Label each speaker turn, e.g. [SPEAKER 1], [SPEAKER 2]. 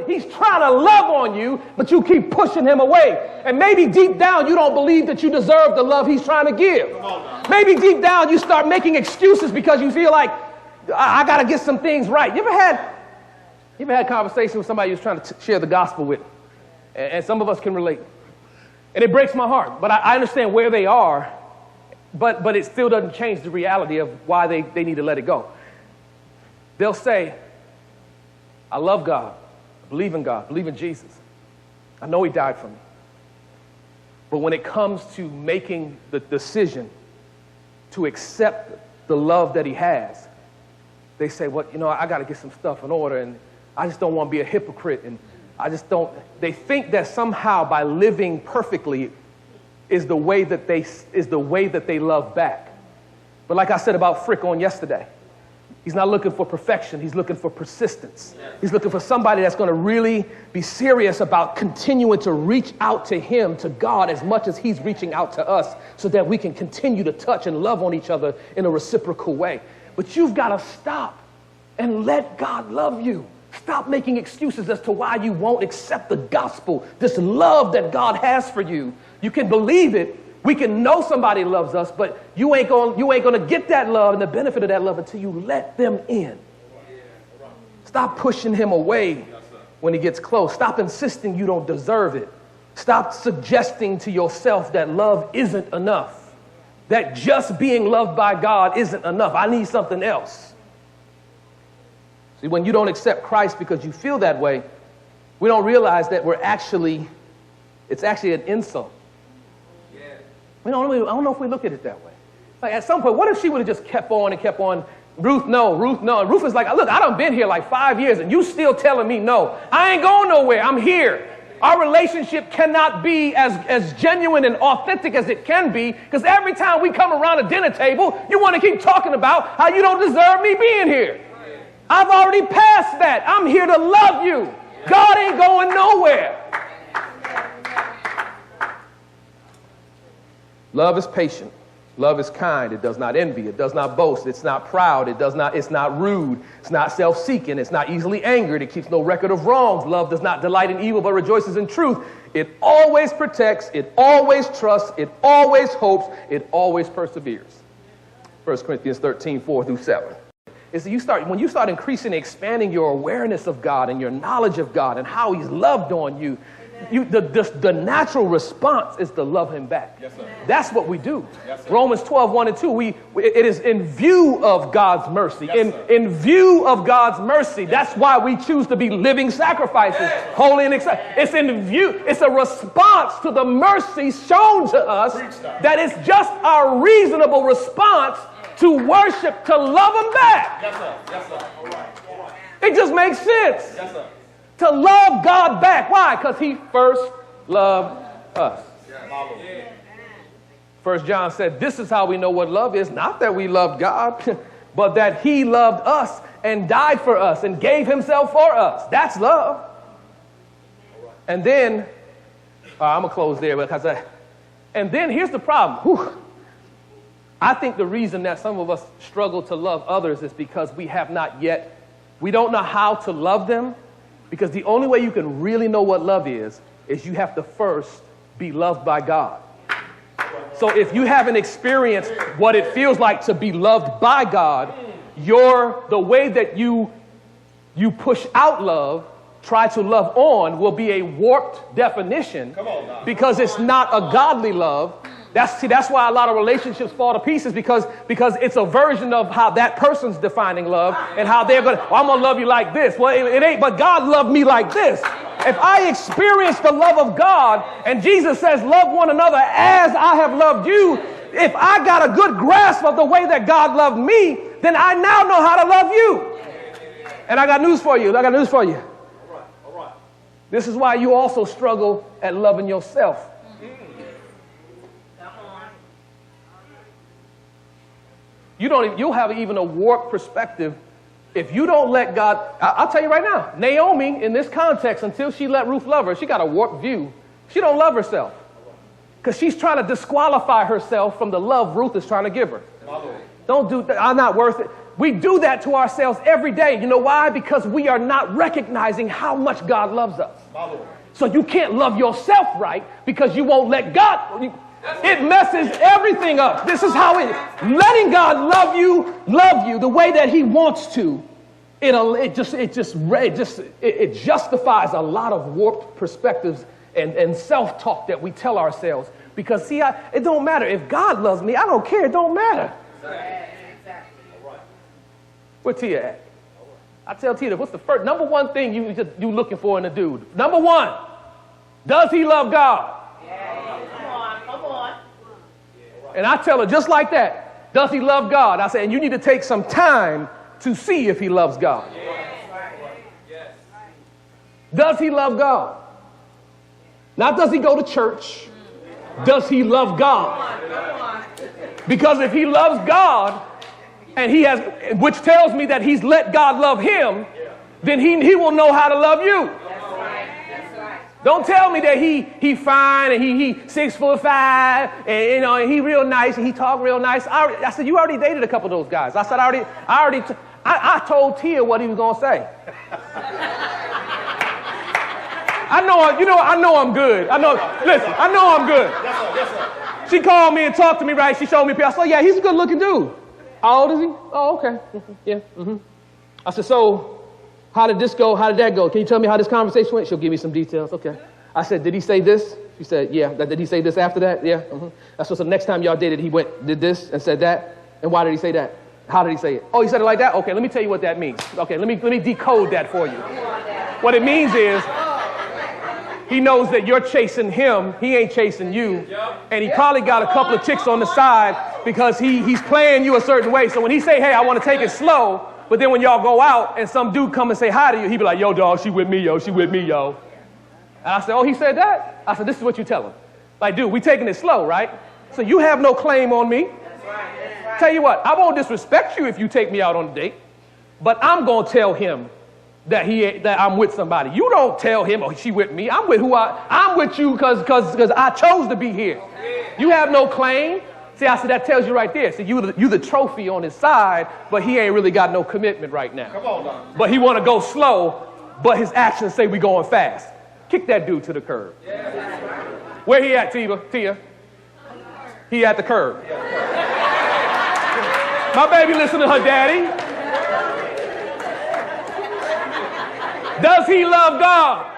[SPEAKER 1] He's trying to love on you, but you keep pushing him away. And maybe deep down you don't believe that you deserve the love he's trying to give. Maybe deep down you start making excuses because you feel like, I got to get some things right. You ever had conversation with somebody you're trying to share the gospel with? And some of us can relate. And it breaks my heart. But I understand where they are, but it still doesn't change the reality of why they need to let it go. They'll say, I love God. I believe in God. I believe in Jesus. I know he died for me. But when it comes to making the decision to accept the love that he has, they say, well, you know, I got to get some stuff in order, and I just don't want to be a hypocrite, and I just don't. They think that somehow by living perfectly is the way that they love back. But like I said about Frick on yesterday, he's not looking for perfection. He's looking for persistence. He's looking for somebody that's going to really be serious about continuing to reach out to him, to God, as much as he's reaching out to us, so that we can continue to touch and love on each other in a reciprocal way. But you've got to stop and let God love you. Stop making excuses as to why you won't accept the gospel, this love that God has for you. You can believe it. We can know somebody loves us, but you ain't gonna get that love and the benefit of that love until you let them in. Stop pushing him away when he gets close. Stop insisting you don't deserve it. Stop suggesting to yourself that love isn't enough, that just being loved by God isn't enough. I need something else. See, when you don't accept Christ because you feel that way, we don't realize that it's actually an insult. I don't know if we look at it that way. Like at some point, what if she would have just kept on and kept on? Ruth, no. And Ruth is like, look, I done been here like 5 years and you still telling me no. I ain't going nowhere. I'm here. Our relationship cannot be as genuine and authentic as it can be, because every time we come around a dinner table, you want to keep talking about how you don't deserve me being here. I've already passed that. I'm here to love you. God ain't going nowhere. Love is patient. Love is kind. It does not envy. It does not boast. It's not proud. It's not rude. It's not self-seeking. It's not easily angered. It keeps no record of wrongs. Love does not delight in evil, but rejoices in truth. It always protects. It always trusts. It always hopes. It always perseveres. 1 Corinthians 13, 4 through 7. When you start increasing and expanding your awareness of God and your knowledge of God and how he's loved on you, the natural response is to love him back. Yes, sir. That's what we do. Yes, sir. Romans 12, 1 and 2, it is in view of God's mercy. Yes, in view of God's mercy, yes, that's why we choose to be living sacrifices, yes, holy and acceptable. It's in view. It's a response to the mercy shown to us that is just our reasonable response to worship, to love him back. Yes, sir. Yes, sir. All right. All right. It just makes sense. Yes, sir. To love God back. Why? Because he first loved us. 1 John said, this is how we know what love is. Not that we loved God, but that he loved us and died for us and gave himself for us. That's love. And then, I'm going to close there. And then here's the problem. Whew. I think the reason that some of us struggle to love others is because we don't know how to love them. Because the only way you can really know what love is you have to first be loved by God. So if you haven't experienced what it feels like to be loved by God, the way that you push out love, try to love on, will be a warped definition because it's not a godly love. That's why a lot of relationships fall to pieces, because it's a version of how that person's defining love and how they're going to, I'm going to love you like this. Well, it ain't, but God loved me like this. If I experience the love of God, and Jesus says, love one another as I have loved you, if I got a good grasp of the way that God loved me, then I now know how to love you. And I got news for you. All right. This is why you also struggle at loving yourself. You'll have even a warped perspective if you don't let God. I'll tell you right now, Naomi, in this context, until she let Ruth love her, she got a warped view. She don't love herself because she's trying to disqualify herself from the love Ruth is trying to give her. Don't do that. I'm not worth it. We do that to ourselves every day. You know why? Because we are not recognizing how much God loves us. So you can't love yourself right because you won't let God. It messes everything up. This is how letting God love you the way that he wants to. It justifies a lot of warped perspectives and self-talk that we tell ourselves. Because see, it don't matter. If God loves me, I don't care. It don't matter. Where Tia at? I tell Tia, what's the number one thing you looking for in a dude? Number one, does he love God? Come on. And I tell her just like that, does he love God? I say, and you need to take some time to see if he loves God. Does he love God? Not does he go to church? Does he love God? Because if he loves God, and he has, which tells me that he's let God love him, then he will know how to love you. That's right. Don't tell me that he fine and he 6'5" and and he real nice and he talk real nice. I said, you already dated a couple of those guys. I said, I told Tia what he was gonna say. I know I'm good. I know I'm good. Yes, sir. She called me and talked to me, right? She showed me a picture. I said, yeah, he's a good looking dude. How old is he? Oh, okay. Yeah. I said, so how did this go? How did that go? Can you tell me how this conversation went? She'll give me some details. Okay. I said, did he say this? She said, yeah. Did he say this after that? Yeah. That's what. So the next time y'all dated, he did this and said that. And why did he say that? How did he say it? Oh, he said it like that? Okay, let me tell you what that means. Okay, let me decode that for you. What it means is he knows that you're chasing him. He ain't chasing you. And he probably got a couple of chicks on the side because he's playing you a certain way. So when he say, hey, I want to take it slow, but then when y'all go out and some dude come and say hi to you, he be like, yo, dog, she with me, yo. She with me, yo. And I said, oh, he said that? I said, this is what you tell him. Like, dude, we taking it slow, right? So you have no claim on me. That's right. Tell you what, I won't disrespect you if you take me out on a date, but I'm going to tell him that I'm with somebody. You don't tell him, oh, she with me. I'm with you because I chose to be here. You have no claim. See, I said that tells you right there. See, you the trophy on his side, but he ain't really got no commitment right now. Come on, now. But he want to go slow, but his actions say we going fast. Kick that dude to the curb. Yeah. Where he at, Tia? He at the curb. My baby listen to her daddy. Does he love God?